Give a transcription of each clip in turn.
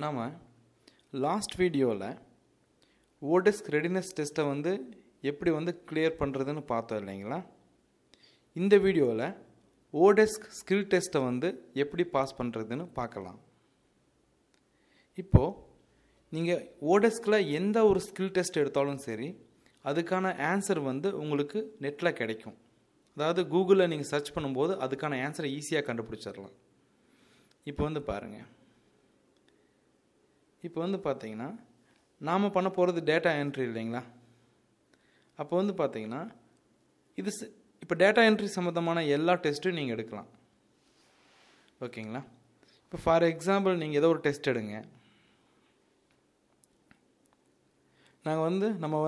நாம் லாஸ்ட் வீடியோவில் ஓடெஸ்க் ரெடினஸ் டெஸ்ட்டை எப்படி கிளியர் பண்ணுறதுன்னு பார்த்தோம் இல்லைங்களா. இந்த வீடியோவில் ஓடெஸ்க் ஸ்கில் டெஸ்ட்டை எப்படி பாஸ் பண்ணுறதுன்னு பார்க்கலாம். இப்போது நீங்கள் ஓடெஸ்கில் எந்த ஒரு ஸ்கில் டெஸ்ட் எடுத்தாலும் சரி, அதுக்கான ஆன்சர் உங்களுக்கு நெட்டில் கிடைக்கும். அதாவது கூகுளில் நீங்கள் சர்ச் பண்ணும்போது அதுக்கான ஆன்சரை ஈஸியாக கண்டுபிடிச்சிடலாம். இப்போ பாருங்கள், இப்போ பார்த்தீங்கன்னா நாம் பண்ண போகிறது டேட்டா என்ட்ரி இல்லைங்களா. அப்போ பார்த்தீங்கன்னா இது இப்போ டேட்டா என்ட்ரி சம்மந்தமான எல்லா டெஸ்ட்டும் நீங்கள் எடுக்கலாம். ஓகேங்களா. இப்போ ஃபார் எக்ஸாம்பிள் நீங்கள் ஏதோ ஒரு டெஸ்ட் எடுங்க. நாங்கள் நம்ம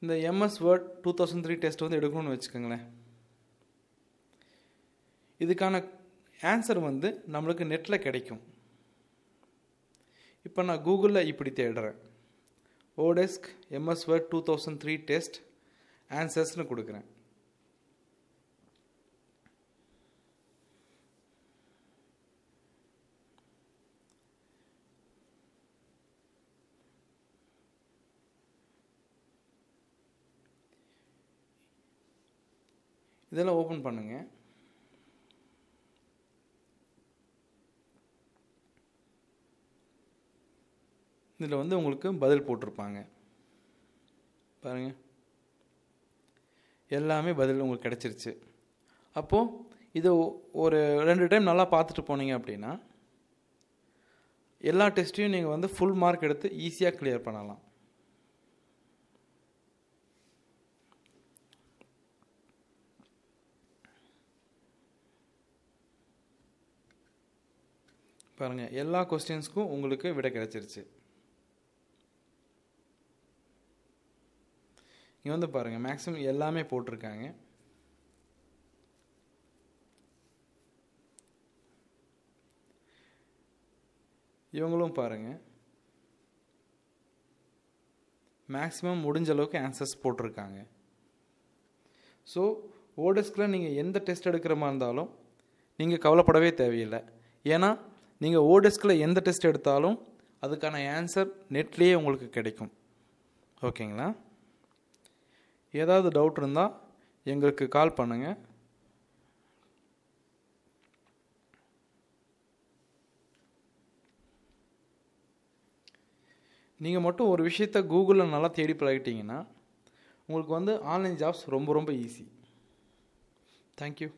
இந்த MS Word 2003 டெஸ்ட் எடுக்கணும்னு வச்சுக்கோங்களேன். இதுக்கான ஆன்சர் நம்மளுக்கு நெட்டில் கிடைக்கும். இப்போ நான் கூகுளில் இப்படி தேடுறேன், ஓடெஸ்க் MS Word 2003 டெஸ்ட் ஆன்சர்ஸ்னு கொடுக்குறேன். இதெல்லாம் ஓப்பன் பண்ணுங்க. இதில் உங்களுக்கு பதில் போட்டிருப்பாங்க பாருங்கள். எல்லாமே பதில் உங்களுக்கு கிடச்சிருச்சு. அப்போது இது ஒரு 2 டைம் நல்லா பார்த்துட்டு போனீங்க அப்படின்னா எல்லா டெஸ்ட்டையும் நீங்கள் ஃபுல் மார்க் எடுத்து ஈஸியாக கிளியர் பண்ணலாம். பாருங்கள், எல்லா கொஸ்டின்ஸ்க்கும் உங்களுக்கு விடை கிடச்சிருச்சு. இங்கே பாருங்கள், மேக்ஸிமம் எல்லாமே போட்டிருக்காங்க. இவங்களும் பாருங்கள், மேக்ஸிமம் முடிஞ்ச அளவுக்கு ஆன்சர்ஸ் போட்டிருக்காங்க. ஸோ ஓடெஸ்கில் நீங்கள் எந்த டெஸ்ட் எடுக்கிற மாதிரி இருந்தாலும் நீங்கள் கவலைப்படவே தேவையில்லை. ஏன்னா நீங்கள் ஓடெஸ்கில் எந்த டெஸ்ட் எடுத்தாலும் அதுக்கான ஆன்சர் நெட்லேயே உங்களுக்கு கிடைக்கும். ஓகேங்களா. ஏதாவது டவுட் இருந்தால் எங்களுக்கு கால் பண்ணுங்கள். நீங்கள் மட்டும் ஒரு விஷயத்தை கூகுளில் நல்லா தேடி பழகிட்டீங்கன்னா உங்களுக்கு ஆன்லைன் ஜாப்ஸ் ரொம்ப ரொம்ப ஈஸி. தேங்க்யூ.